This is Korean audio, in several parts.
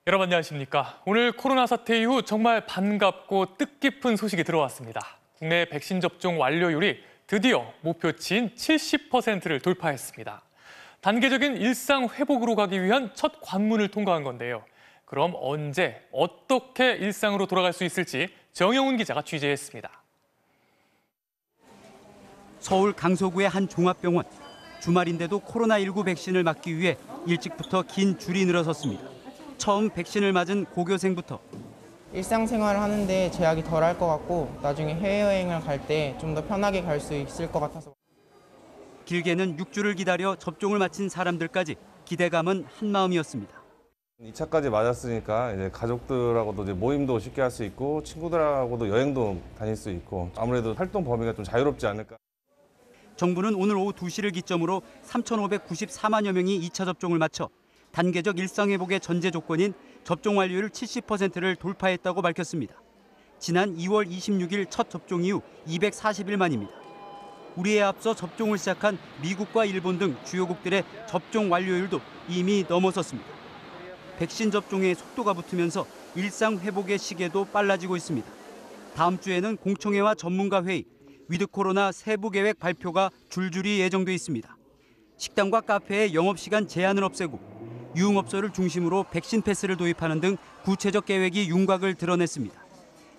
여러분 안녕하십니까? 오늘 코로나 사태 이후 정말 반갑고 뜻깊은 소식이 들어왔습니다. 국내 백신 접종 완료율이 드디어 목표치인 70%를 돌파했습니다. 단계적인 일상 회복으로 가기 위한 첫 관문을 통과한 건데요. 그럼 언제, 어떻게 일상으로 돌아갈 수 있을지 정영훈 기자가 취재했습니다. 서울 강서구의 한 종합병원. 주말인데도 코로나19 백신을 맞기 위해 일찍부터 긴 줄이 늘어섰습니다. 처음 백신을 맞은 고교생부터 일상생활을 하는데 제약이 덜할 것 같고 나중에 해외여행을 갈 때 좀 더 편하게 갈 수 있을 것 같아서. 길게는 6주를 기다려 접종을 마친 사람들까지 기대감은 한마음이었습니다. 2차까지 맞았으니까 이제 가족들하고도 이제 모임도 쉽게 할 수 있고 친구들하고도 여행도 다닐 수 있고 아무래도 활동 범위가 좀 자유롭지 않을까. 정부는 오늘 오후 2시를 기점으로 3,594만여 명이 2차 접종을 마쳐 단계적 일상회복의 전제 조건인 접종 완료율 70%를 돌파했다고 밝혔습니다. 지난 2월 26일 첫 접종 이후 241만입니다. 우리에 앞서 접종을 시작한 미국과 일본 등 주요국들의 접종 완료율도 이미 넘어섰습니다. 백신 접종의 속도가 붙으면서 일상 회복의 시계도 빨라지고 있습니다. 다음 주에는 공청회와 전문가 회의, 위드 코로나 세부 계획 발표가 줄줄이 예정돼 있습니다. 식당과 카페의 영업시간 제한을 없애고 유흥업소를 중심으로 백신 패스를 도입하는 등 구체적 계획이 윤곽을 드러냈습니다.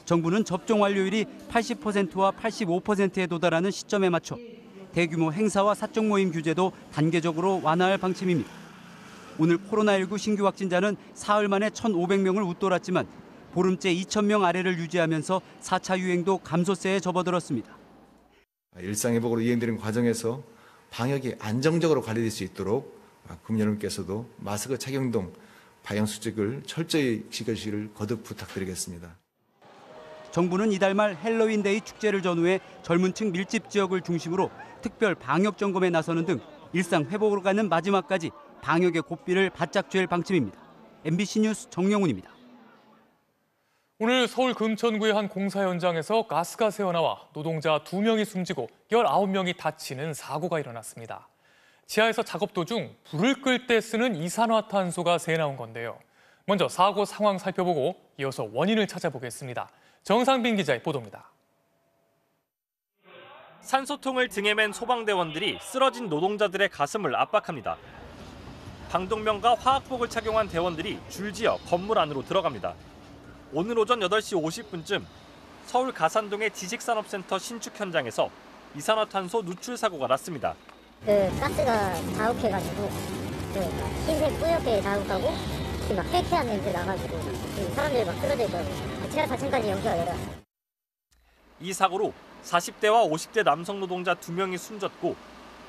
정부는 접종 완료율이 80%와 85%에 도달하는 시점에 맞춰 대규모 행사와 사적 모임 규제도 단계적으로 완화할 방침입니다. 오늘 코로나19 신규 확진자는 사흘 만에 1,500명을 웃돌았지만 보름째 2,000명 아래를 유지하면서 4차 유행도 감소세에 접어들었습니다. 일상회복으로 이행되는 과정에서 방역이 안정적으로 관리될 수 있도록 국민 여러분께서도 마스크 착용 등 방역 수칙을 철저히 지켜주시기를 거듭 부탁드리겠습니다. 정부는 이달 말 헬로윈데이 축제를 전후해 젊은 층 밀집 지역을 중심으로 특별 방역 점검에 나서는 등 일상 회복으로 가는 마지막까지 방역의 고삐를 바짝 쥘 방침입니다. MBC 뉴스 정영훈입니다. 오늘 서울 금천구의 한 공사 현장에서 가스가 새어나와 노동자 2명이 숨지고 19명이 다치는 사고가 일어났습니다. 지하에서 작업 도중 불을 끌 때 쓰는 이산화탄소가 새나온 건데요. 먼저 사고 상황 살펴보고 이어서 원인을 찾아보겠습니다. 정상빈 기자의 보도입니다. 산소통을 등에 맨 소방대원들이 쓰러진 노동자들의 가슴을 압박합니다. 방독면과 화학복을 착용한 대원들이 줄지어 건물 안으로 들어갑니다. 오늘 오전 8시 50분쯤 서울 가산동의 지식산업센터 신축 현장에서 이산화탄소 누출 사고가 났습니다. 가스가 자욱해가지고 흰색 뿌옇게 자욱하고 막 쾌쾌한 냄새 나가지고 사람들이 막 쓰러져 있더라고요. 지하 4층까지 연기가 내려왔어요. 이 사고로 40대와 50대 남성 노동자 2명이 숨졌고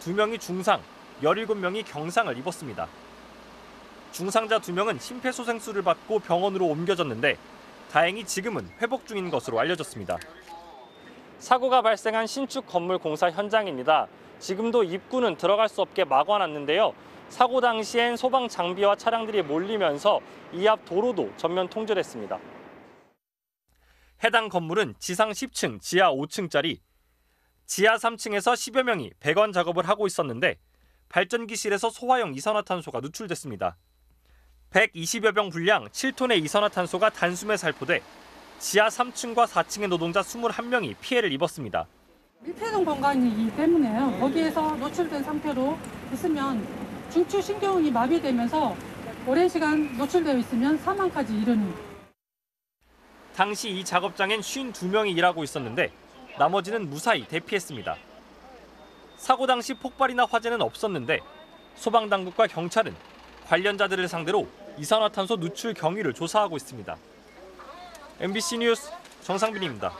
2명이 중상, 17명이 경상을 입었습니다. 중상자 2명은 심폐소생술을 받고 병원으로 옮겨졌는데 다행히 지금은 회복 중인 것으로 알려졌습니다. 사고가 발생한 신축 건물 공사 현장입니다. 지금도 입구는 들어갈 수 없게 막아놨는데요. 사고 당시엔 소방 장비와 차량들이 몰리면서 이 앞 도로도 전면 통제됐습니다. 해당 건물은 지상 10층, 지하 5층짜리, 지하 3층에서 10여 명이 배관 작업을 하고 있었는데 발전기실에서 소화용 이산화탄소가 누출됐습니다. 120여 병 분량 7톤의 이산화탄소가 단숨에 살포돼 지하 3층과 4층의 노동자 21명이 피해를 입었습니다. 밀폐된 공간이기 때문에요. 거기에서 노출된 상태로 있으면 중추신경이 마비되면서 오랜 시간 노출되어 있으면 사망까지 이르는. 당시 이 작업장엔 52명이 일하고 있었는데 나머지는 무사히 대피했습니다. 사고 당시 폭발이나 화재는 없었는데 소방당국과 경찰은 관련자들을 상대로 이산화탄소 누출 경위를 조사하고 있습니다. MBC 뉴스 정상빈입니다.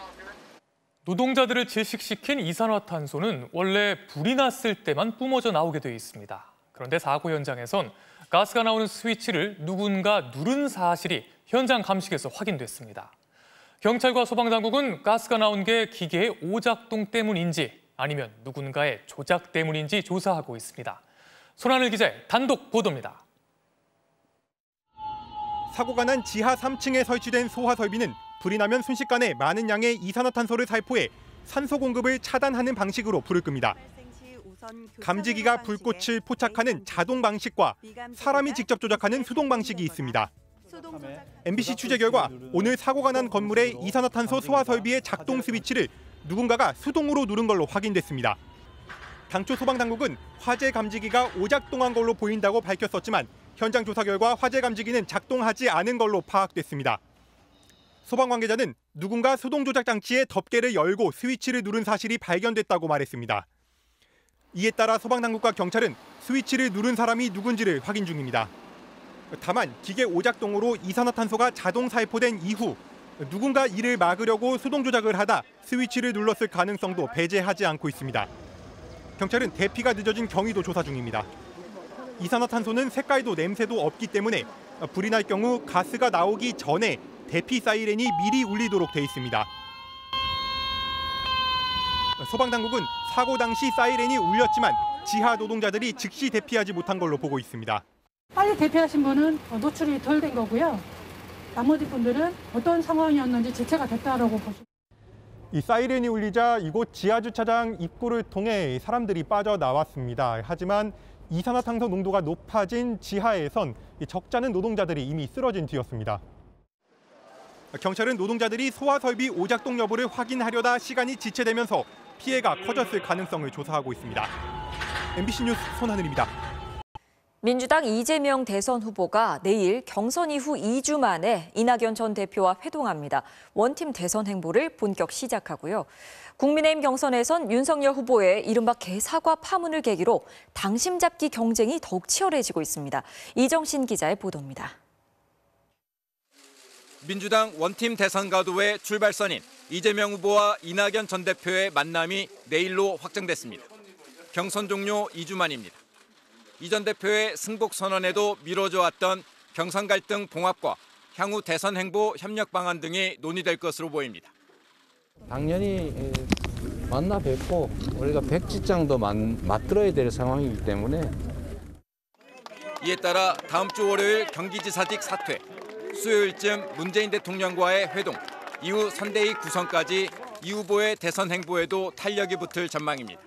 노동자들을 질식시킨 이산화탄소는 원래 불이 났을 때만 뿜어져 나오게 되어 있습니다. 그런데 사고 현장에선 가스가 나오는 스위치를 누군가 누른 사실이 현장 감식에서 확인됐습니다. 경찰과 소방당국은 가스가 나온 게 기계의 오작동 때문인지 아니면 누군가의 조작 때문인지 조사하고 있습니다. 손하늘 기자의 단독 보도입니다. 사고가 난 지하 3층에 설치된 소화 설비는 불이 나면 순식간에 많은 양의 이산화탄소를 살포해 산소 공급을 차단하는 방식으로 불을 끕니다. 감지기가 불꽃을 포착하는 자동 방식과 사람이 직접 조작하는 수동 방식이 있습니다. MBC 취재 결과 오늘 사고가 난 건물의 이산화탄소 소화 설비의 작동 스위치를 누군가가 수동으로 누른 걸로 확인됐습니다. 당초 소방당국은 화재 감지기가 오작동한 걸로 보인다고 밝혔었지만 현장 조사 결과 화재 감지기는 작동하지 않은 걸로 파악됐습니다. 소방 관계자는 누군가 수동 조작 장치의 덮개를 열고 스위치를 누른 사실이 발견됐다고 말했습니다. 이에 따라 소방당국과 경찰은 스위치를 누른 사람이 누군지를 확인 중입니다. 다만 기계 오작동으로 이산화탄소가 자동 살포된 이후 누군가 이를 막으려고 수동 조작을 하다 스위치를 눌렀을 가능성도 배제하지 않고 있습니다. 경찰은 대피가 늦어진 경위도 조사 중입니다. 이산화탄소는 색깔도 냄새도 없기 때문에 불이 날 경우 가스가 나오기 전에 대피 사이렌이 미리 울리도록 돼 있습니다. 소방당국은 사고 당시 사이렌이 울렸지만 지하 노동자들이 즉시 대피하지 못한 걸로 보고 있습니다. 빨리 대피하신 분은 노출이 덜 된 거고요. 나머지 분들은 어떤 상황이었는지 지체가 됐다라고 보시면. 이 사이렌이 울리자 이곳 지하주차장 입구를 통해 사람들이 빠져나왔습니다. 하지만 이산화탄소 농도가 높아진 지하에선 적잖은 노동자들이 이미 쓰러진 뒤였습니다. 경찰은 노동자들이 소화설비 오작동 여부를 확인하려다 시간이 지체되면서 피해가 커졌을 가능성을 조사하고 있습니다. MBC 뉴스 손하늘입니다. 민주당 이재명 대선 후보가 내일 경선 이후 2주 만에 이낙연 전 대표와 회동합니다. 원팀 대선 행보를 본격 시작하고요. 국민의힘 경선에선 윤석열 후보의 이른바 개사과 파문을 계기로 당심 잡기 경쟁이 더욱 치열해지고 있습니다. 이정신 기자의 보도입니다. 민주당 원팀 대선 가도의 출발선인 이재명 후보와 이낙연 전 대표의 만남이 내일로 확정됐습니다. 경선 종료 2주 만입니다. 이 전 대표의 승복 선언에도 미뤄져 왔던 경선 갈등 봉합과 향후 대선 행보 협력 방안 등이 논의될 것으로 보입니다. 당연히 만나 뵙고 우리가 백지장도 맞들어야 될 상황이기 때문에 이에 따라 다음 주 월요일 경기지사직 사퇴, 수요일쯤 문재인 대통령과의 회동, 이후 선대위 구성까지 이 후보의 대선 행보에도 탄력이 붙을 전망입니다.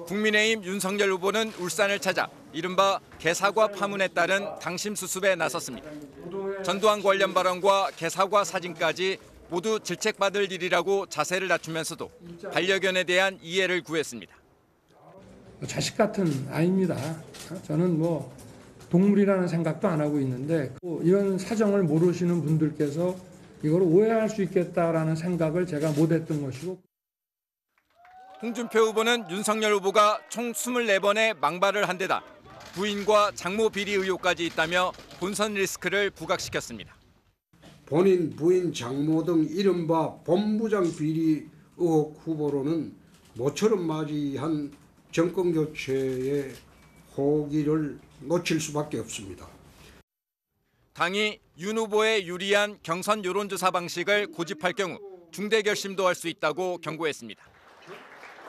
국민의힘 윤석열 후보는 울산을 찾아 이른바 개사과 파문에 따른 당심 수습에 나섰습니다. 전두환 관련 발언과 개사과 사진까지 모두 질책받을 일이라고 자세를 낮추면서도 반려견에 대한 이해를 구했습니다. 자식 같은 아이입니다. 저는 동물이라는 생각도 안 하고 있는데 이런 사정을 모르시는 분들께서 이걸 오해할 수 있겠다라는 생각을 제가 못했던 것이고. 홍준표 후보는 윤석열 후보가 총 24번의 망발을 한 데다 부인과 장모 비리 의혹까지 있다며 본선 리스크를 부각시켰습니다. 본인, 부인, 장모 등 이른바 본부장 비리 의혹 후보로는 모처럼 맞이한 정권 교체의 호기를 놓칠 수밖에 없습니다. 당이 윤 후보에 유리한 경선 여론조사 방식을 고집할 경우 중대 결심도 할 수 있다고 경고했습니다.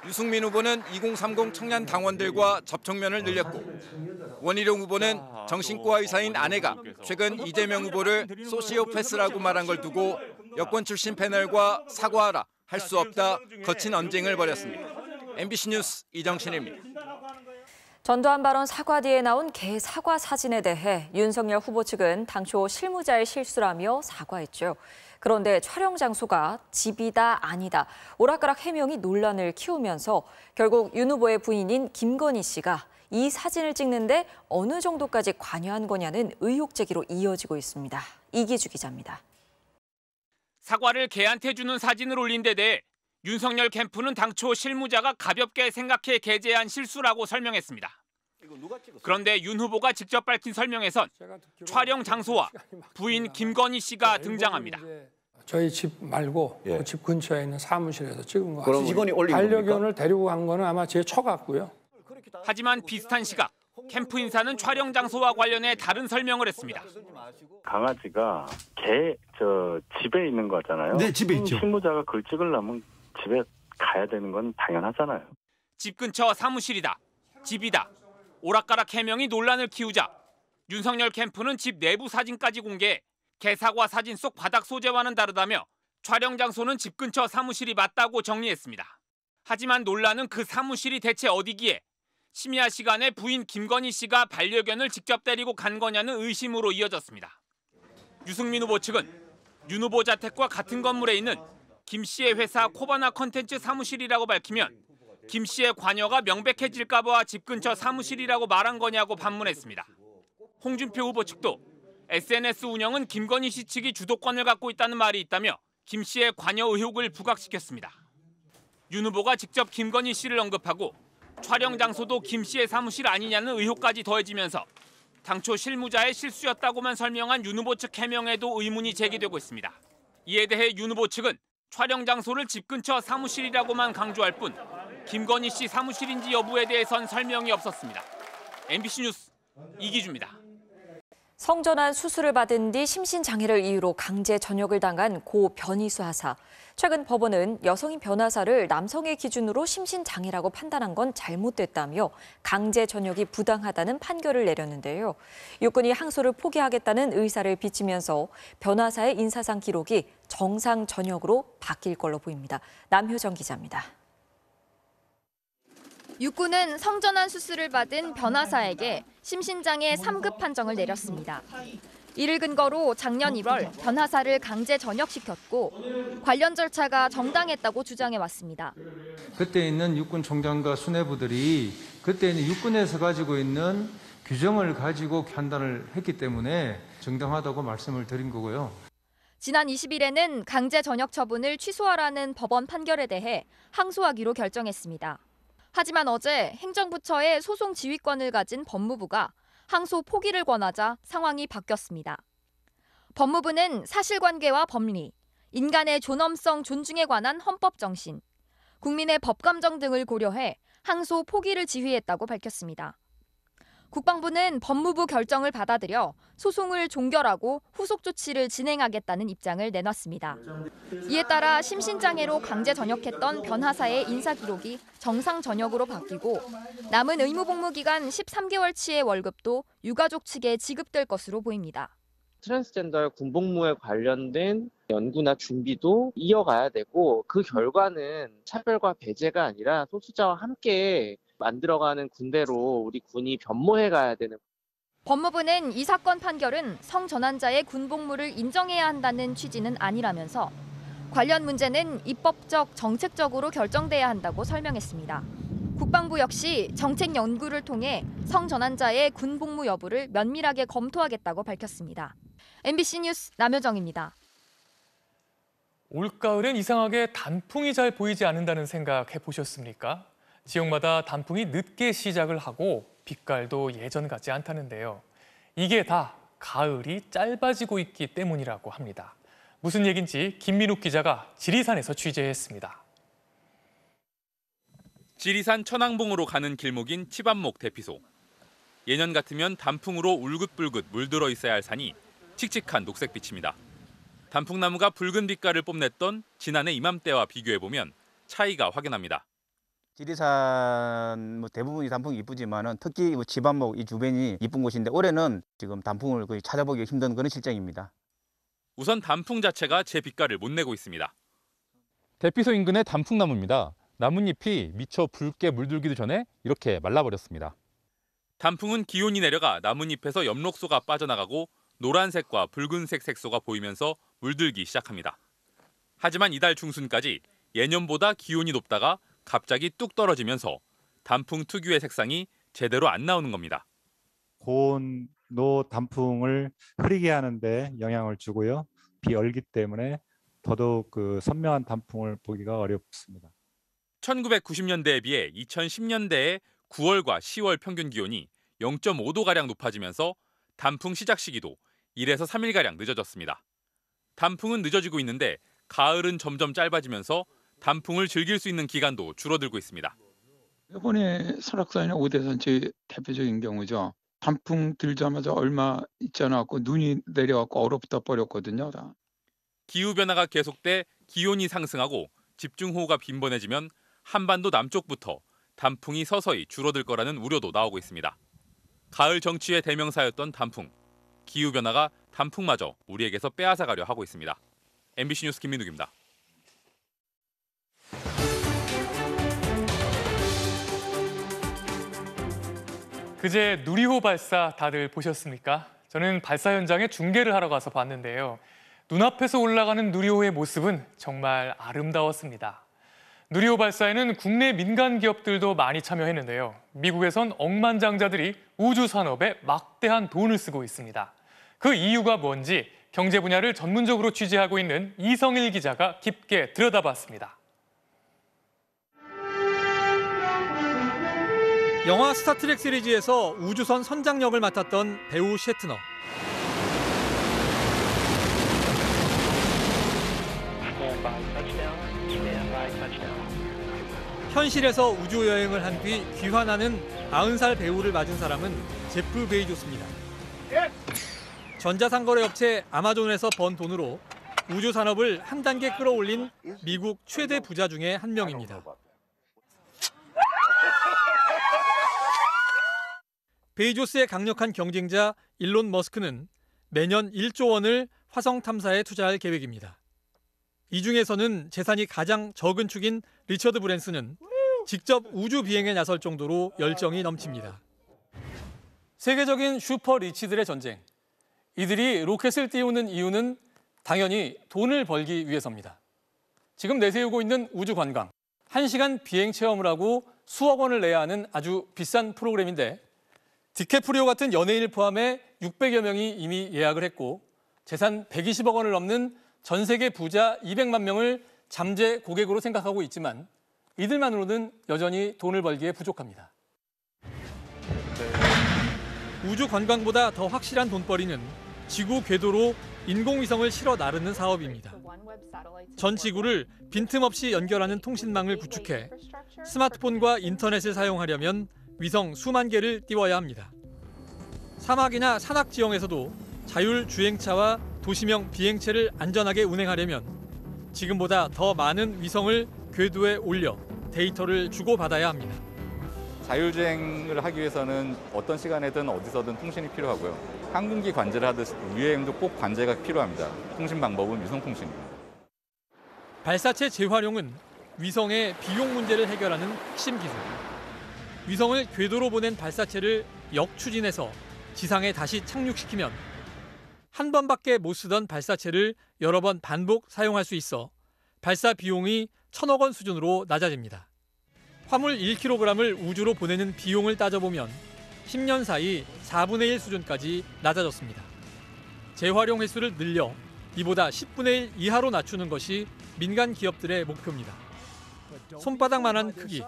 유승민 후보는 2030 청년 당원들과 접촉면을 늘렸고 원희룡 후보는 정신과 의사인 아내가 최근 이재명 후보를 소시오패스라고 말한 걸 두고 여권 출신 패널과 사과하라, 할 수 없다, 거친 언쟁을 벌였습니다. MBC 뉴스 이정신입니다. 전두환 발언 사과 뒤에 나온 개사과 사진에 대해 윤석열 후보 측은 당초 실무자의 실수라며 사과했죠. 그런데 촬영 장소가 집이다 아니다 오락가락 해명이 논란을 키우면서 결국 윤 후보의 부인인 김건희 씨가 이 사진을 찍는데 어느 정도까지 관여한 거냐는 의혹 제기로 이어지고 있습니다. 이기주 기자입니다. 사과를 개한테 주는 사진을 올린 데 대해 윤석열 캠프는 당초 실무자가 가볍게 생각해 게재한 실수라고 설명했습니다. 그런데 윤 후보가 직접 밝힌 설명에선 촬영 장소와 부인 김건희 씨가 등장합니다. 저희 집 말고 그 집 근처에 있는 사무실에서 찍은 거 그럼 직원이 올린 겁니까? 반려견을 데리고 간 거는 아마 제 처 같고요. 하지만 비슷한 시각 캠프 인사는 촬영 장소와 관련해 다른 설명을 했습니다. 강아지가 집에 있는 거잖아요. 네, 집에 있죠. 실무자가 그걸 찍으려면 집에 가야 되는 건 당연하잖아요. 집 근처 사무실이다, 집이다, 오락가락 해명이 논란을 키우자 윤석열 캠프는 집 내부 사진까지 공개해 개사과 사진 속 바닥 소재와는 다르다며 촬영 장소는 집 근처 사무실이 맞다고 정리했습니다. 하지만 논란은 그 사무실이 대체 어디기에 심야 시간에 부인 김건희 씨가 반려견을 직접 데리고 간 거냐는 의심으로 이어졌습니다. 유승민 후보 측은 윤 후보 자택과 같은 건물에 있는 김 씨의 회사 코바나 컨텐츠 사무실이라고 밝히면 김 씨의 관여가 명백해질까 봐 집 근처 사무실이라고 말한 거냐고 반문했습니다. 홍준표 후보 측도 SNS 운영은 김건희 씨 측이 주도권을 갖고 있다는 말이 있다며 김 씨의 관여 의혹을 부각시켰습니다. 윤 후보가 직접 김건희 씨를 언급하고 촬영 장소도 김 씨의 사무실 아니냐는 의혹까지 더해지면서 당초 실무자의 실수였다고만 설명한 윤 후보 측 해명에도 의문이 제기되고 있습니다. 이에 대해 윤 후보 측은 촬영 장소를 집 근처 사무실이라고만 강조할 뿐 김건희 씨 사무실인지 여부에 대해선 설명이 없었습니다. MBC 뉴스 이기주입니다. 성전환 수술을 받은 뒤 심신장애를 이유로 강제 전역을 당한 고 변희수 하사. 최근 법원은 여성인 변하사를 남성의 기준으로 심신장애라고 판단한 건 잘못됐다며 강제 전역이 부당하다는 판결을 내렸는데요. 육군이 항소를 포기하겠다는 의사를 비치면서 변하사의 인사상 기록이 정상 전역으로 바뀔 걸로 보입니다. 남효정 기자입니다. 육군은 성전환 수술을 받은 변하사에게 심신장애 3급 판정을 내렸습니다. 이를 근거로 작년 1월 변하사를 강제 전역시켰고 관련 절차가 정당했다고 주장해왔습니다. 그때 있는 육군 총장과 수뇌부들이 그때 있는 육군에서 가지고 있는 규정을 가지고 판단을 했기 때문에 정당하다고 말씀을 드린 거고요. 지난 20일에는 강제 전역 처분을 취소하라는 법원 판결에 대해 항소하기로 결정했습니다. 하지만 어제 행정부처의 소송 지휘권을 가진 법무부가 항소 포기를 권하자 상황이 바뀌었습니다. 법무부는 사실관계와 법리, 인간의 존엄성 존중에 관한 헌법 정신, 국민의 법감정 등을 고려해 항소 포기를 지휘했다고 밝혔습니다. 국방부는 법무부 결정을 받아들여 소송을 종결하고 후속 조치를 진행하겠다는 입장을 내놨습니다. 이에 따라 심신장애로 강제 전역했던 변하사의 인사 기록이 정상 전역으로 바뀌고 남은 의무복무 기간 13개월치의 월급도 유가족 측에 지급될 것으로 보입니다. 트랜스젠더 군복무에 관련된 연구나 준비도 이어가야 되고 그 결과는 차별과 배제가 아니라 소수자와 함께 만들어가는 군대로 우리 군이 변모해 가야 되는. 법무부는 이 사건 판결은 성전환자의 군복무를 인정해야 한다는 취지는 아니라면서 관련 문제는 입법적, 정책적으로 결정돼야 한다고 설명했습니다. 국방부 역시 정책 연구를 통해 성전환자의 군복무 여부를 면밀하게 검토하겠다고 밝혔습니다. MBC 뉴스 남효정입니다. 올가을엔 이상하게 단풍이 잘 보이지 않는다는 생각 해보셨습니까? 지역마다 단풍이 늦게 시작을 하고 빛깔도 예전 같지 않다는데요. 이게 다 가을이 짧아지고 있기 때문이라고 합니다. 무슨 얘긴지 김민욱 기자가 지리산에서 취재했습니다. 지리산 천왕봉으로 가는 길목인 치반목 대피소. 예년 같으면 단풍으로 울긋불긋 물들어 있어야 할 산이 칙칙한 녹색빛입니다. 단풍나무가 붉은 빛깔을 뽐냈던 지난해 이맘때와 비교해보면 차이가 확연합니다. 지리산 대부분이 단풍이 이쁘지만은 특히 지반목 이 주변이 이쁜 곳인데 올해는 지금 단풍을 거의 찾아보기 힘든 그런 실정입니다. 우선 단풍 자체가 제 빛깔을 못 내고 있습니다. 대피소 인근의 단풍나무입니다. 나뭇잎이 미처 붉게 물들기도 전에 이렇게 말라버렸습니다. 단풍은 기온이 내려가 나뭇잎에서 엽록소가 빠져나가고 노란색과 붉은색 색소가 보이면서 물들기 시작합니다. 하지만 이달 중순까지 예년보다 기온이 높다가 갑자기 뚝 떨어지면서 단풍 특유의 색상이 제대로 안 나오는 겁니다. 고온 노 단풍을 흐리게 하는데 영향을 주고요. 비 얼기 때문에 더더욱 선명한 단풍을 보기가 어렵습니다. 1990년대에 비해 2010년대의 9월과 10월 평균 기온이 0.5도가량 높아지면서 단풍 시작 시기도 1에서 3일가량 늦어졌습니다. 단풍은 늦어지고 있는데 가을은 점점 짧아지면서 단풍을 즐길 수 있는 기간도 줄어들고 있습니다. 이번에 설악산이나 오대산 제일 대표적인 경우죠. 단풍 들자마자 얼마 있지 않았고 눈이 내려갖고 얼어붙어 버렸거든요. 기후변화가 계속돼 기온이 상승하고 집중호우가 빈번해지면 한반도 남쪽부터 단풍이 서서히 줄어들 거라는 우려도 나오고 있습니다. 가을 정치의 대명사였던 단풍. 기후변화가 단풍마저 우리에게서 빼앗아가려 하고 있습니다. MBC 뉴스 김민욱입니다. 그제 누리호 발사 다들 보셨습니까? 저는 발사 현장에 중계를 하러 가서 봤는데요. 눈앞에서 올라가는 누리호의 모습은 정말 아름다웠습니다. 누리호 발사에는 국내 민간 기업들도 많이 참여했는데요. 미국에선 억만장자들이 우주 산업에 막대한 돈을 쓰고 있습니다. 그 이유가 뭔지 경제 분야를 전문적으로 취재하고 있는 이성일 기자가 깊게 들여다봤습니다. 영화 스타트렉 시리즈에서 우주선 선장 역을 맡았던 배우 셰트너. 현실에서 우주여행을 한 뒤 귀환하는 90살 배우를 맞은 사람은 제프 베이조스입니다. 전자상거래 업체 아마존에서 번 돈으로 우주 산업을 한 단계 끌어올린 미국 최대 부자 중에 한 명입니다. 베이조스의 강력한 경쟁자 일론 머스크는 매년 1조 원을 화성 탐사에 투자할 계획입니다. 이 중에서는 재산이 가장 적은 축인 리처드 브랜슨은 직접 우주 비행에 나설 정도로 열정이 넘칩니다. 세계적인 슈퍼 리치들의 전쟁. 이들이 로켓을 띄우는 이유는 당연히 돈을 벌기 위해서입니다. 지금 내세우고 있는 우주 관광, 1시간 비행 체험을 하고 수억 원을 내야 하는 아주 비싼 프로그램인데 디캐프리오 같은 연예인을 포함해 600여 명이 이미 예약을 했고 재산 120억 원을 넘는 전 세계 부자 200만 명을 잠재 고객으로 생각하고 있지만 이들만으로는 여전히 돈을 벌기에 부족합니다. 우주 관광보다 더 확실한 돈벌이는 지구 궤도로 인공위성을 실어 나르는 사업입니다. 전 지구를 빈틈없이 연결하는 통신망을 구축해 스마트폰과 인터넷을 사용하려면 위성 수만 개를 띄워야 합니다. 사막이나 산악 지형에서도 자율주행차와 도시명 비행체를 안전하게 운행하려면 지금보다 더 많은 위성을 궤도에 올려 데이터를 주고받아야 합니다. 자율주행을 하기 위해서는 어떤 시간에든 어디서든 통신이 필요하고요. 항공기 관제를 하듯이 유해행도 꼭 관제가 필요합니다. 통신 방법은 위성통신입니다. 발사체 재활용은 위성의 비용 문제를 해결하는 핵심 기술. 위성을 궤도로 보낸 발사체를 역추진해서 지상에 다시 착륙시키면 한 번밖에 못 쓰던 발사체를 여러 번 반복 사용할 수 있어 발사 비용이 1,000억 원 수준으로 낮아집니다. 화물 1kg을 우주로 보내는 비용을 따져보면 10년 사이 4분의 1 수준까지 낮아졌습니다. 재활용 횟수를 늘려 이보다 10분의 1 이하로 낮추는 것이 민간 기업들의 목표입니다. 손바닥만한 크기,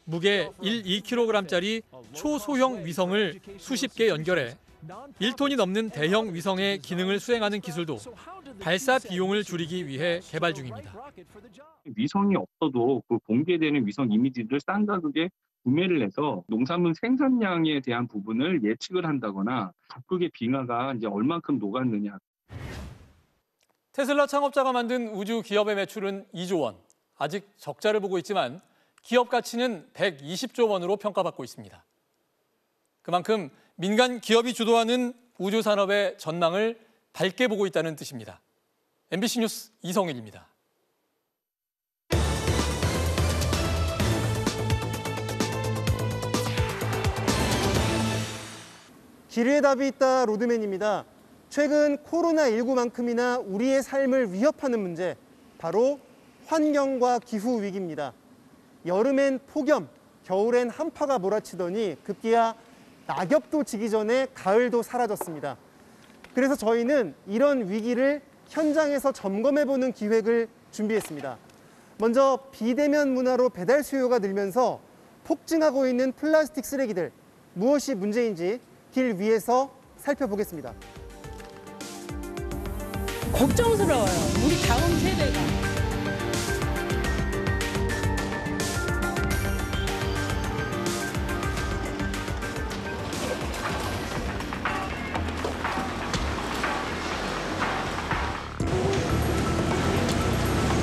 무게 1-2kg짜리 초소형 위성을 수십 개 연결해 1톤이 넘는 대형 위성의 기능을 수행하는 기술도 발사 비용을 줄이기 위해 개발 중입니다. 위성이 없어도 그 공개되는 위성 이미지를 싼 가격에 구매를 해서 농산물 생산량에 대한 부분을 예측을 한다거나 각국의 빙하가 이제 얼만큼 녹았느냐. 테슬라 창업자가 만든 우주 기업의 매출은 2조 원. 아직 적자를 보고 있지만 기업 가치는 120조 원으로 평가받고 있습니다. 그만큼 민간 기업이 주도하는 우주 산업의 전망을 밝게 보고 있다는 뜻입니다. MBC 뉴스 이성일입니다. 기회의 답이 있다 로드맨입니다. 최근 코로나19만큼이나 우리의 삶을 위협하는 문제, 바로 환경과 기후 위기입니다. 여름엔 폭염, 겨울엔 한파가 몰아치더니 급기야 낙엽도 지기 전에 가을도 사라졌습니다. 그래서 저희는 이런 위기를 현장에서 점검해보는 기획을 준비했습니다. 먼저 비대면 문화로 배달 수요가 늘면서 폭증하고 있는 플라스틱 쓰레기들, 무엇이 문제인지 길 위에서 살펴보겠습니다. 걱정스러워요. 우리 다음 세대가.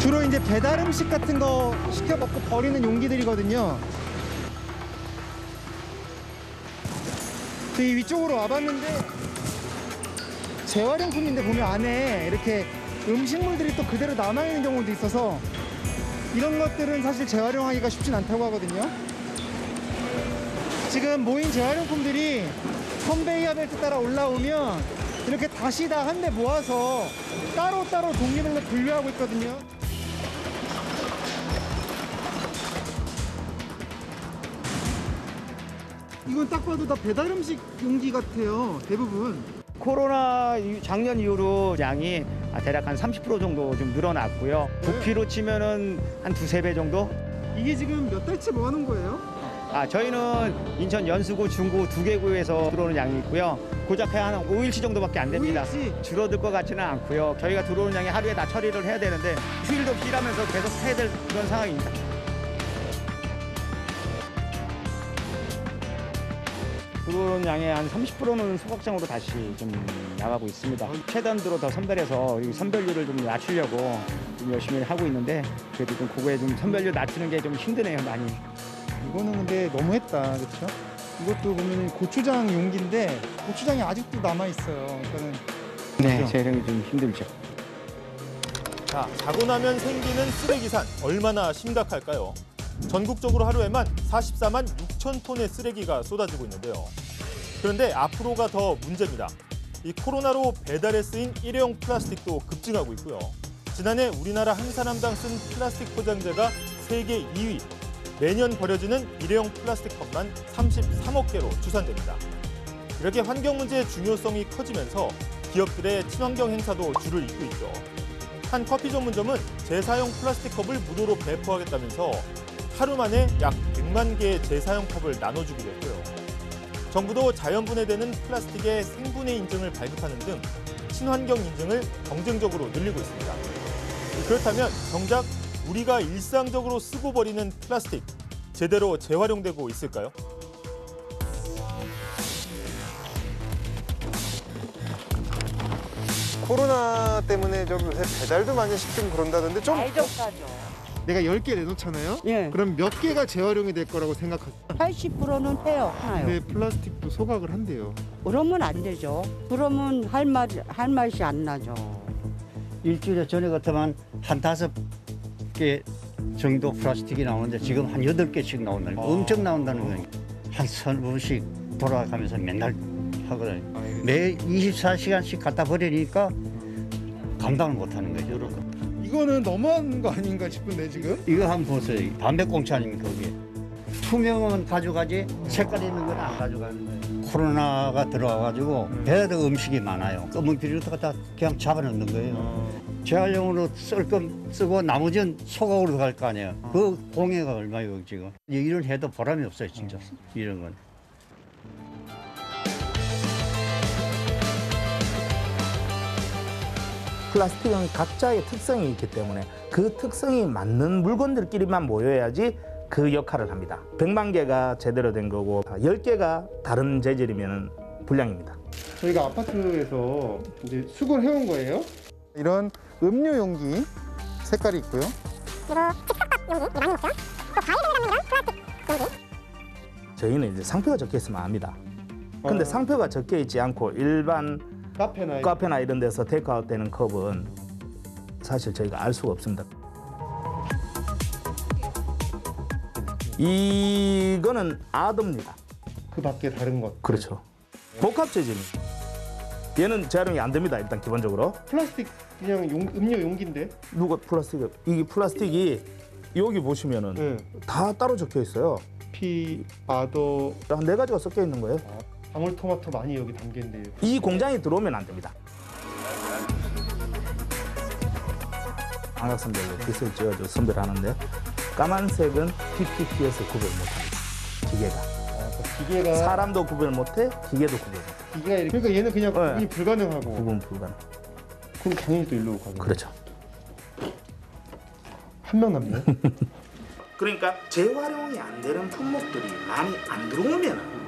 주로 이제 배달 음식 같은 거 시켜 먹고 버리는 용기들이거든요. 이 위쪽으로 와봤는데 재활용품인데 보면 안에 이렇게 음식물들이 또 그대로 남아있는 경우도 있어서 이런 것들은 사실 재활용하기가 쉽진 않다고 하거든요. 지금 모인 재활용품들이 컨베이어 벨트 따라 올라오면 이렇게 다시 다 한 대 모아서 따로따로 종류별로 분류하고 있거든요. 이건 딱 봐도 다 배달 음식 용기 같아요, 대부분. 코로나 작년 이후로 양이 대략 한 30% 정도 좀 늘어났고요. 부피로 치면은 한 두세 배 정도? 이게 지금 몇 달치 모아놓은 거예요? 저희는 인천 연수구, 중구 두 개 구에서 들어오는 양이 있고요. 고작 한 5일치 정도밖에 안 됩니다. 5일치? 줄어들 것 같지는 않고요. 저희가 들어오는 양이 하루에 다 처리를 해야 되는데 휴일도 없이 일하면서 계속 해야 될 그런 상황입니다. 들어오는 양의 한 30%는 소각장으로 다시 좀 나가고 있습니다. 최단으로 더 선별해서 선별률을 좀 낮추려고 좀 열심히 하고 있는데 그래도 좀 그거에 좀 선별률 낮추는 게 좀 힘드네요, 많이. 이거는 근데 너무했다, 그렇죠? 이것도 보면 고추장 용기인데 고추장이 아직도 남아 있어요. 그러니까는 네, 재활용이 좀 힘들죠. 자, 자고 나면 생기는 쓰레기산 얼마나 심각할까요? 전국적으로 하루에만 44만 6천 톤의 쓰레기가 쏟아지고 있는데요. 그런데 앞으로가 더 문제입니다. 이 코로나로 배달에 쓰인 일회용 플라스틱도 급증하고 있고요. 지난해 우리나라 한 사람당 쓴 플라스틱 포장재가 세계 2위. 매년 버려지는 일회용 플라스틱 컵만 33억 개로 추산됩니다. 이렇게 환경 문제의 중요성이 커지면서 기업들의 친환경 행사도 줄을 잇고 있죠. 한 커피 전문점은 재사용 플라스틱 컵을 무료로 배포하겠다면서 하루 만에 약 100만 개의 재사용 컵을 나눠주기로 했고요. 정부도 자연분해되는 플라스틱의 생분해 인증을 발급하는 등 친환경 인증을 경쟁적으로 늘리고 있습니다. 그렇다면 정작 우리가 일상적으로 쓰고 버리는 플라스틱, 제대로 재활용되고 있을까요? 코로나 때문에 좀 요새 배달도 많이 시키고 그런다던데 좀 내가 10개 내놓잖아요? 예. 그럼 몇 개가 재활용이 될 거라고 생각하세요? 80%는 해요, 하나요. 근데 플라스틱도 소각을 한대요. 그러면 안 되죠. 그러면 할 맛이 안 나죠. 일주일에 전에 같으면 한 5개 정도 플라스틱이 나오는데 지금 한 8개씩 나온다는 거. 엄청 나온다는 거예요. 한 3번씩 돌아가면서 맨날 하거든요. 매 24시간씩 갖다 버리니까 감당을 못 하는 거죠. 이거는 너무한 거 아닌가 싶은데 지금? 이거 한번 보세요. 담배꽁초 아닙니까, 그게. 투명은 가져가지 색깔 있는 건 안 가져가는 거예요. 코로나가 들어와가지고 배달도 음식이 많아요. 검은 비닐을 갖다 그냥 잡아놓는 거예요. 재활용으로 쓸 건 쓰고 나머지는 소각으로 갈 거 아니에요. 그 공해가 얼마예요, 지금. 이런 해도 보람이 없어요, 진짜. 이런 건. 플라스틱은 각자의 특성이 있기 때문에 그 특성이 맞는 물건들끼리만 모여야지 그 역할을 합니다. 100만 개가 제대로 된 거고 10개가 다른 재질이면 불량입니다. 저희가 아파트에서 이제 수거를 해온 거예요. 이런 음료 용기 색깔이 있고요. 이거 즉석밥 용기 많이 먹죠. 또 과일 담는 플라스틱 용기. 저희는 이제 상표가 적혀 있으면 압니다. 근데 상표가 적혀 있지 않고 일반 카페나 이런 데서 테이크아웃 되는 컵은 사실 저희가 알 수가 없습니다. 이거는 아드입니다. 그 밖에 다른 것. 그렇죠. 복합 재질입니다. 얘는 재활용이 안 됩니다. 일단 기본적으로. 플라스틱 그냥 음료 용기인데? 누가 플라스틱? 이 플라스틱이 여기 보시면은 다 따로 적혀 있어요. 피, 아더 한 4가지가 섞여 있는 거예요. 방울토마토 많이 여기 담겨 있는데요. 이 공장에 들어오면 안 됩니다. 방학선별로 빗을 지어서 선별하는데 까만색은 PPT에서 구별 못합니다. 기계가. 사람도 구별 못해, 기계도 구별 못해. 기계가 이렇게. 그러니까 얘는 그냥 구분이 불가능하고. 구분 불가능. 그럼 당연히 또 일로 가고. 그렇죠. 한 명 남네요. 그러니까 재활용이 안 되는 품목들이 많이 안 들어오면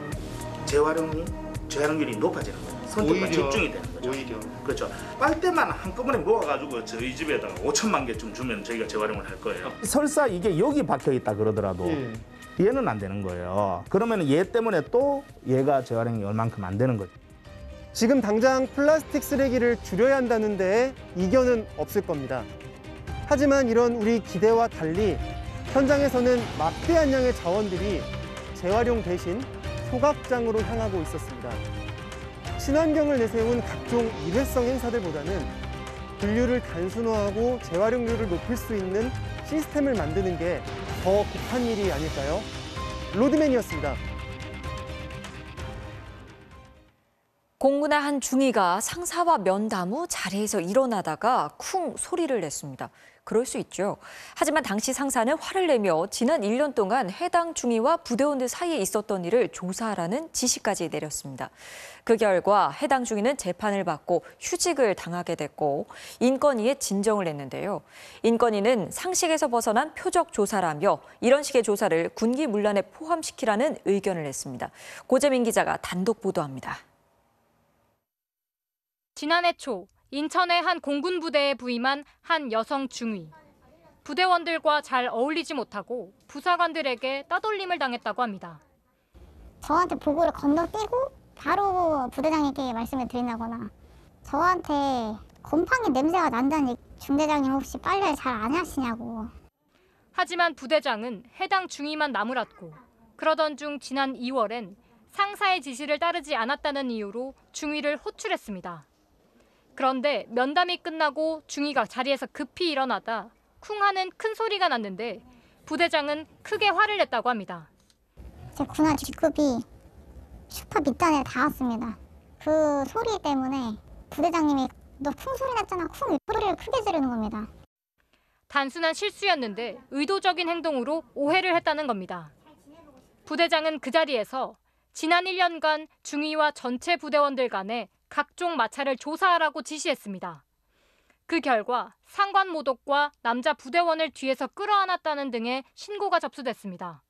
재활용률이 높아지는 거예요. 선택과 집중이 되는 거죠. 오히려. 그렇죠. 빨대만 한꺼번에 모아가지고 저희 집에다가 5천만 개쯤 주면 저희가 재활용을 할 거예요. 설사 이게 여기 박혀 있다 그러더라도 얘는 안 되는 거예요. 그러면 얘 때문에 또 얘가 재활용이 얼만큼 안 되는 거죠. 지금 당장 플라스틱 쓰레기를 줄여야 한다는데 이견은 없을 겁니다. 하지만 이런 우리 기대와 달리 현장에서는 막대한 양의 자원들이 재활용 대신 소각장으로 향하고 있었습니다. 친환경을 내세운 각종 일회성 행사들보다는 분류를 단순화하고 재활용률을 높일 수 있는 시스템을 만드는 게 더 급한 일이 아닐까요? 로드맨이었습니다. 공군의 한 중위가 상사와 면담 후 자리에서 일어나다가 쿵 소리를 냈습니다. 그럴 수 있죠. 하지만 당시 상사는 화를 내며 지난 1년 동안 해당 중위와 부대원들 사이에 있었던 일을 조사하라는 지시까지 내렸습니다. 그 결과 해당 중위는 재판을 받고 휴직을 당하게 됐고 인권위에 진정을 했는데요. 인권위는 상식에서 벗어난 표적 조사라며 이런 식의 조사를 군기 문란에 포함시키라는 의견을 냈습니다. 고재민 기자가 단독 보도합니다. 지난해 초 인천의 한 공군 부대에 부임한 한 여성 중위. 부대원들과 잘 어울리지 못하고 부사관들에게 따돌림을 당했다고 합니다. 저한테 보고를 건너뛰고 바로 부대장에게 말씀을 드린다거나 저한테 곰팡이 냄새가 난다니 중대장님 혹시 빨래 잘 안 하시냐고. 하지만 부대장은 해당 중위만 나무랐고 그러던 중 지난 2월엔 상사의 지시를 따르지 않았다는 이유로 중위를 호출했습니다. 그런데 면담이 끝나고 중위가 자리에서 급히 일어나다 쿵 하는 큰 소리가 났는데 부대장은 크게 화를 냈다고 합니다. 제 군화 직급이 슈퍼 밑단에 닿았습니다. 그 소리 때문에 부대장님이 너 쿵 소리 났잖아. 쿵 소리를 크게 지르는 겁니다. 단순한 실수였는데 의도적인 행동으로 오해를 했다는 겁니다. 부대장은 그 자리에서 지난 1년간 중위와 전체 부대원들 간에 각종 마찰을 조사하라고 지시했습니다. 그 결과 상관 모독과 남자 부대원을 뒤에서 끌어안았다는 등의 신고가 접수됐습니다.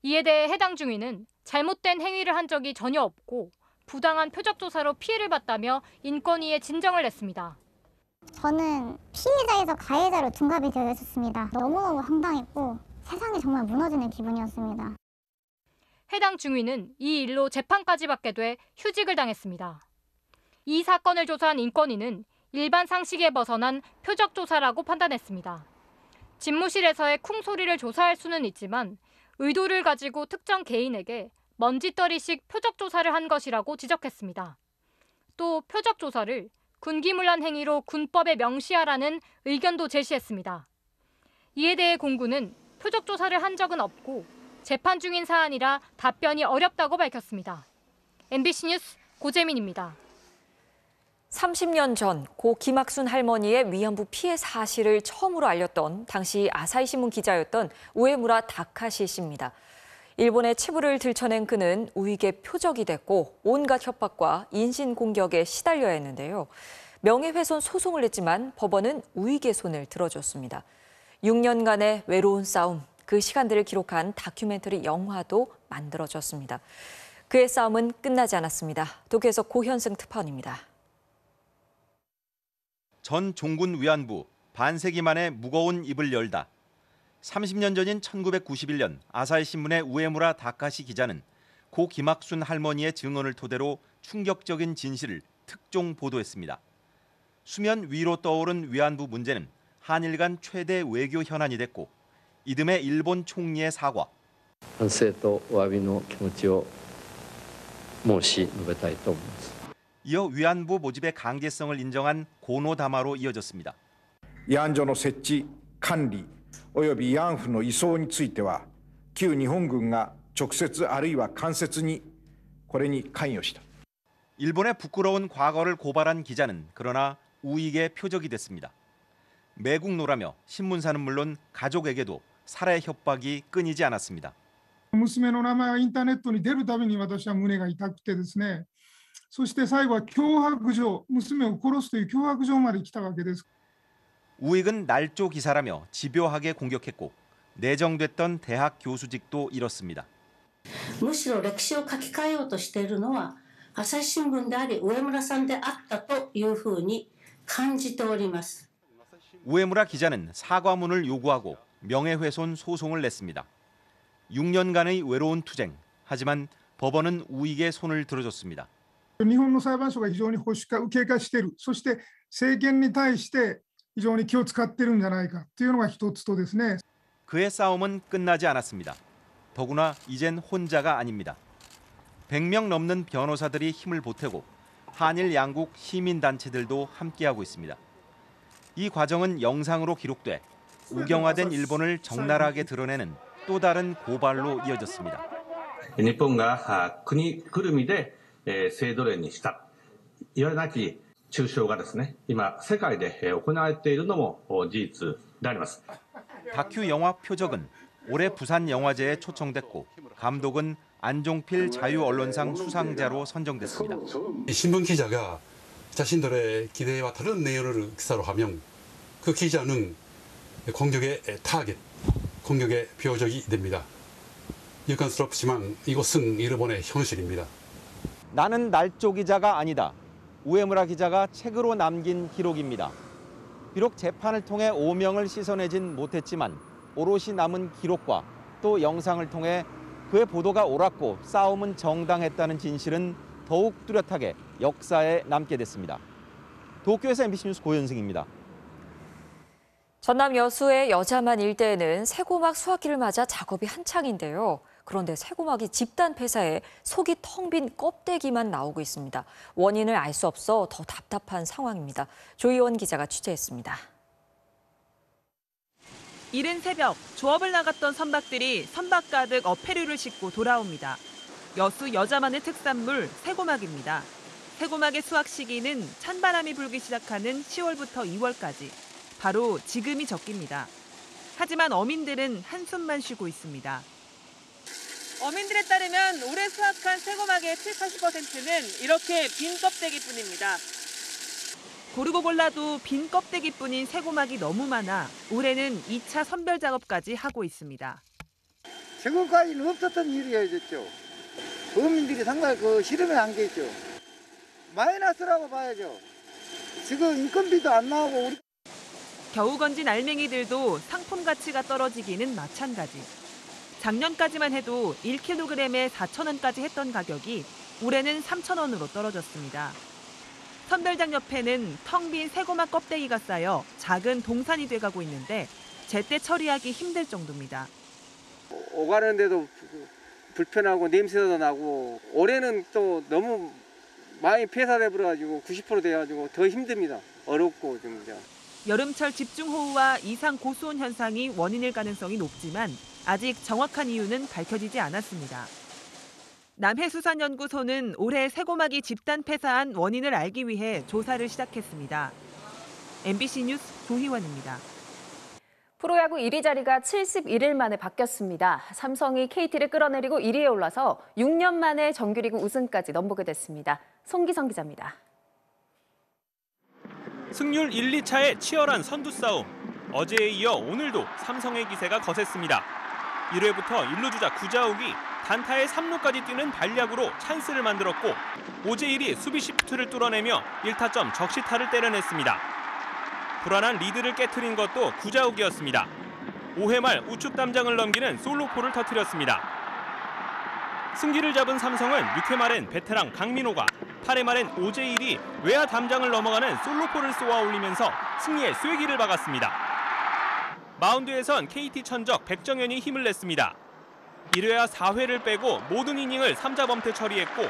이에 대해 해당 중위는 잘못된 행위를 한 적이 전혀 없고 부당한 표적조사로 피해를 봤다며 인권위에 진정을 냈습니다. 저는 피해자에서 가해자로 둔갑이 되어 있었습니다. 너무너무 황당했고 세상이 정말 무너지는 기분이었습니다. 해당 중위는 이 일로 재판까지 받게 돼 휴직을 당했습니다. 이 사건을 조사한 인권위는 일반 상식에 벗어난 표적조사라고 판단했습니다. 집무실에서의 쿵 소리를 조사할 수는 있지만 의도를 가지고 특정 개인에게 먼지떨이식 표적조사를 한 것이라고 지적했습니다. 또 표적조사를 군기문란 행위로 군법에 명시하라는 의견도 제시했습니다. 이에 대해 공군은 표적조사를 한 적은 없고 재판 중인 사안이라 답변이 어렵다고 밝혔습니다. MBC 뉴스 고재민입니다. 30년 전 고 김학순 할머니의 위안부 피해 사실을 처음으로 알렸던 당시 아사히신문 기자였던 우에무라 다카시 씨입니다. 일본의 치부를 들춰낸 그는 우익의 표적이 됐고 온갖 협박과 인신공격에 시달려야 했는데요. 명예훼손 소송을 냈지만 법원은 우익의 손을 들어줬습니다. 6년간의 외로운 싸움, 그 시간들을 기록한 다큐멘터리 영화도 만들어졌습니다. 그의 싸움은 끝나지 않았습니다. 도쿄에서 고현승 특파원입니다. 전 종군 위안부, 반세기 만에 무거운 입을 열다. 30년 전인 1991년 아사히 신문의 우에무라 다카시 기자는 고 김학순 할머니의 증언을 토대로 충격적인 진실을 특종 보도했습니다. 수면 위로 떠오른 위안부 문제는 한일 간 최대 외교 현안이 됐고 이듬해 일본 총리의 사과. 반省とお詫びの気持ちを申し述べたいと思います。 이어 위안부 모집의 강제성을 인정한 고노다마로 이어졌습니다. 慰安所の設置、管理および慰安婦の移送については旧日本軍が直接あるいは間接にこれに関与した。 일본의 부끄러운 과거를 고발한 기자는 그러나 우익의 표적이 됐습니다. 매국노라며 신문사는 물론 가족에게도 살해 협박이 끊이지 않았습니다. 娘の名前がインターネットに出るたびに私は胸が痛くてですね。 そして最後は脅迫状、娘を殺すという脅迫状まで来たわけです。 우익은 날조 기사라며 집요하게 공격했고 내정됐던 대학 교수직도 잃었습니다. むしろ歴史を書き換えようとしているのは朝日新聞であり上村さんであったというふうに感じております。 우에무라 기자는 사과문을 요구하고 명예훼손 소송을 냈습니다. 6년간의 외로운 투쟁. 하지만 법원은 우익의 손을 들어줬습니다. 日本の裁判所が非常に保守化、右傾化している、そして政権に対して非常に気を使っているんじゃないかというのが一つとですね。 그의 싸움은 끝나지 않았습니다. 더구나 이젠 혼자가 아닙니다. 100명 넘는 변호사들이 힘을 보태고 한일 양국 시민단체들도 함께하고 있습니다. 이 과정은 영상으로 기록돼 우경화된 일본을 적나라하게 드러내는 또 다른 고발로 이어졌습니다. 日本が国ぐるみで制度例にした、いわゆるなき中傷がですね、今世界で行われているのも事実であります。 다큐 영화 표적은 올해 부산 영화제에 초청됐고 감독은 안종필 자유언론상 수상자로 선정됐습니다. 신문 기자가 자신들의 기대와 다른 내용을 기사로 하면 그 기자는 공격의 타겟, 공격의 표적이 됩니다. 일관스럽지만 이것은 일본의 현실입니다. 나는 날조 기자가 아니다. 우에무라 기자가 책으로 남긴 기록입니다. 비록 재판을 통해 오명을 씻어내진 못했지만 오롯이 남은 기록과 또 영상을 통해 그의 보도가 옳았고 싸움은 정당했다는 진실은 더욱 뚜렷하게 역사에 남게 됐습니다. 도쿄에서 MBC 뉴스 고현승입니다. 전남 여수의 여자만 일대에는 새고막 수확기를 맞아 작업이 한창인데요. 그런데 새고막이 집단 폐사해 속이 텅 빈 껍데기만 나오고 있습니다. 원인을 알 수 없어 더 답답한 상황입니다. 조희원 기자가 취재했습니다. 이른 새벽 조업을 나갔던 선박들이 선박 가득 어패류를 싣고 돌아옵니다. 여수 여자만의 특산물 새고막입니다. 새고막의 수확 시기는 찬바람이 불기 시작하는 10월부터 2월까지. 바로 지금이 적기입니다. 하지만 어민들은 한숨만 쉬고 있습니다. 어민들에 따르면 올해 수확한 새고막의 70~80%는 이렇게 빈 껍데기뿐입니다. 고르고 골라도 빈 껍데기뿐인 새고막이 너무 많아 올해는 2차 선별 작업까지 하고 있습니다. 지금까지는 없었던 일이었죠. 어민들이 상당히 실험에 안겨있죠. 마이너스라고 봐야죠. 지금 인건비도 안 나오고 우리... 겨우 건진 알맹이들도 상품 가치가 떨어지기는 마찬가지. 작년까지만 해도 1kg에 4,000원까지 했던 가격이 올해는 3,000원으로 떨어졌습니다. 선별장 옆에는 텅 빈 새고막 껍데기가 쌓여 작은 동산이 돼가고 있는데 제때 처리하기 힘들 정도입니다. 오가는데도 불편하고 냄새도 나고 올해는 또 너무 많이 폐사돼 버려가지고 90% 돼가지고 더 힘듭니다. 어렵고 좀 이제. 여름철 집중호우와 이상 고수온 현상이 원인일 가능성이 높지만 아직 정확한 이유는 밝혀지지 않았습니다. 남해수산연구소는 올해 새고막이 집단 폐사한 원인을 알기 위해 조사를 시작했습니다. MBC 뉴스 조희원입니다. 프로야구 1위 자리가 71일 만에 바뀌었습니다. 삼성이 KT를 끌어내리고 1위에 올라서 6년 만에 정규리그 우승까지 넘보게 됐습니다. 송기성 기자입니다. 승률 1, 2차의 치열한 선두 싸움. 어제에 이어 오늘도 삼성의 기세가 거셌습니다. 1회부터 1루 주자 구자욱이 단타에 3루까지 뛰는 발약으로 찬스를 만들었고 오재일이 수비 시프트를 뚫어내며 1타점 적시타를 때려냈습니다. 불안한 리드를 깨트린 것도 구자욱이었습니다. 5회 말 우측 담장을 넘기는 솔로포를 터뜨렸습니다. 승기를 잡은 삼성은 6회 말엔 베테랑 강민호가 8회 말엔 오재일이 외야 담장을 넘어가는 솔로포를 쏘아 올리면서 승리의 쐐기를 박았습니다. 마운드에선 KT 천적 백정현이 힘을 냈습니다. 1회와 4회를 빼고 모든 이닝을 3자 범퇴 처리했고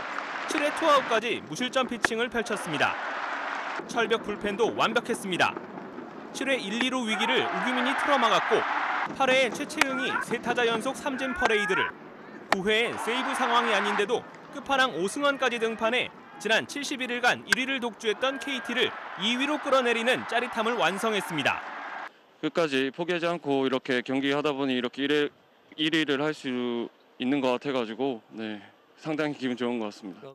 7회 투아웃까지 무실점 피칭을 펼쳤습니다. 철벽 불펜도 완벽했습니다. 7회 1, 2루 위기를 우규민이 틀어막았고 8회엔 최채응이 3타자 연속 삼진 퍼레이드를 9회엔 세이브 상황이 아닌데도 끝판왕 오승환까지 등판해 지난 71일간 1위를 독주했던 KT를 2위로 끌어내리는 짜릿함을 완성했습니다. 끝까지 포기하지 않고 이렇게 경기하다 보니 이렇게 1위를 할 수 있는 것 같아가지고 상당히 기분 좋은 것 같습니다.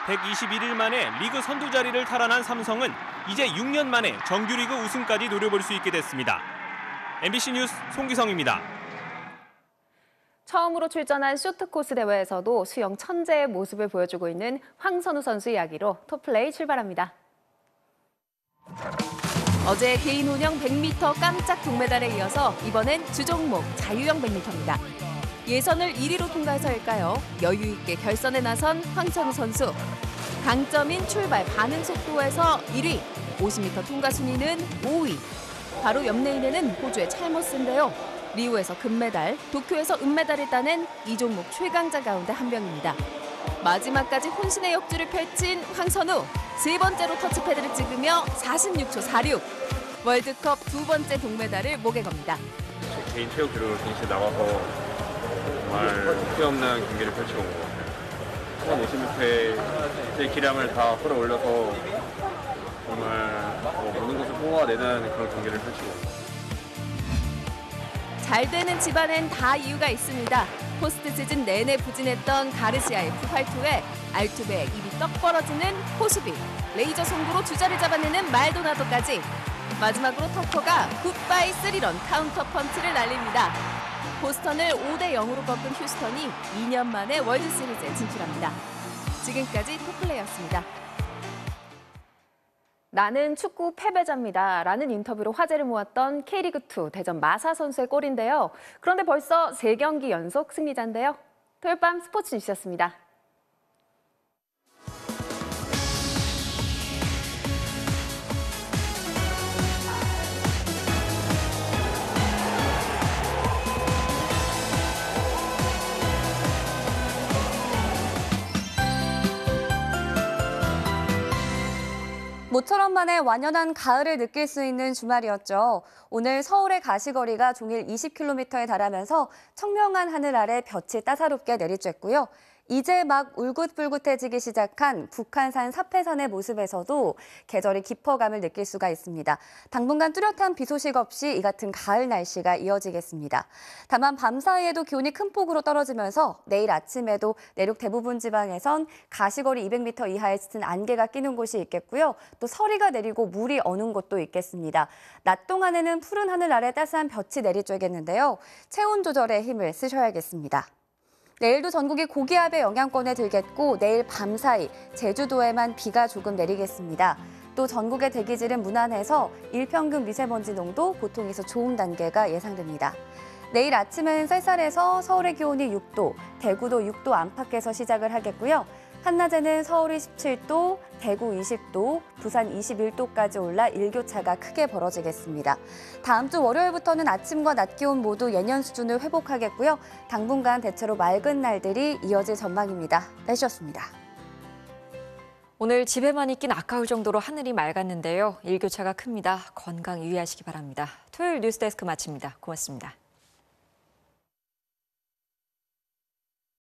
121일 만에 리그 선두 자리를 탈환한 삼성은 이제 6년 만에 정규리그 우승까지 노려볼 수 있게 됐습니다. MBC 뉴스 송기성입니다. 처음으로 출전한 쇼트코스 대회에서도 수영 천재의 모습을 보여주고 있는 황선우 선수 이야기로 톱플레이 출발합니다. 어제 개인 혼영 100m 깜짝 동메달에 이어서 이번엔 주종목 자유형 100m입니다. 예선을 1위로 통과해서일까요? 여유 있게 결선에 나선 황선우 선수. 강점인 출발 반응 속도에서 1위, 50m 통과 순위는 5위. 바로 옆 레인에는 호주의 찰머스인데요. 리우에서 금메달, 도쿄에서 은메달을 따낸 이 종목 최강자 가운데 한 명입니다. 마지막까지 혼신의 역주를 펼친 황선우. 세 번째로 터치패드를 찍으며 46초 46. 월드컵 두 번째 동메달을 목에 겁니다. 제 개인 최고 기록을 갱신해 나가서 정말 뛰어넘는 경기를 펼치고 온 것 같아요. 1056회의 기량을 다 끌어올려서 정말 모든 것을 뽑아내는 그런 경기를 펼치고 온 것 같아요. 잘 되는 집안엔 다 이유가 있습니다. 포스트 시즌 내내 부진했던 가르시아 F 활투에 알투베의 입이 떡 벌어지는 호수비, 레이저 송구로 주자를 잡아내는 말도나도까지. 마지막으로 터커가 굿바이 3런 카운터 펀치를 날립니다. 보스턴을 5대0으로 꺾은 휴스턴이 2년 만에 월드시리즈에 진출합니다. 지금까지 토플레이였습니다. 나는 축구 패배자입니다. 라는 인터뷰로 화제를 모았던 K리그2 대전 마사 선수의 골인데요. 그런데 벌써 3경기 연속 승리자인데요. 토요일 밤 스포츠 뉴스였습니다. 모처럼 만에 완연한 가을을 느낄 수 있는 주말이었죠. 오늘 서울의 가시거리가 종일 20km에 달하면서 청명한 하늘 아래 볕이 따사롭게 내리쬐고요. 이제 막 울긋불긋해지기 시작한 북한산 사패산의 모습에서도 계절이 깊어감을 느낄 수가 있습니다. 당분간 뚜렷한 비 소식 없이 이 같은 가을 날씨가 이어지겠습니다. 다만 밤사이에도 기온이 큰 폭으로 떨어지면서 내일 아침에도 내륙 대부분 지방에선 가시거리 200m 이하의 짙은 안개가 끼는 곳이 있겠고요. 또 서리가 내리고 물이 어는 곳도 있겠습니다. 낮 동안에는 푸른 하늘 아래 따스한 볕이 내리쬐겠는데요. 체온 조절에 힘을 쓰셔야겠습니다. 내일도 전국이 고기압의 영향권에 들겠고 내일 밤사이 제주도에만 비가 조금 내리겠습니다. 또 전국의 대기질은 무난해서 일평균 미세먼지 농도 보통에서 좋음 단계가 예상됩니다. 내일 아침은 쌀쌀해서 서울의 기온이 6도, 대구도 6도 안팎에서 시작을 하겠고요. 한낮에는 서울이 17도, 대구 20도, 부산 21도까지 올라 일교차가 크게 벌어지겠습니다. 다음 주 월요일부터는 아침과 낮 기온 모두 예년 수준을 회복하겠고요. 당분간 대체로 맑은 날들이 이어질 전망입니다. 날씨였습니다. 오늘 집에만 있긴 아까울 정도로 하늘이 맑았는데요. 일교차가 큽니다. 건강 유의하시기 바랍니다. 토요일 뉴스데스크 마칩니다. 고맙습니다.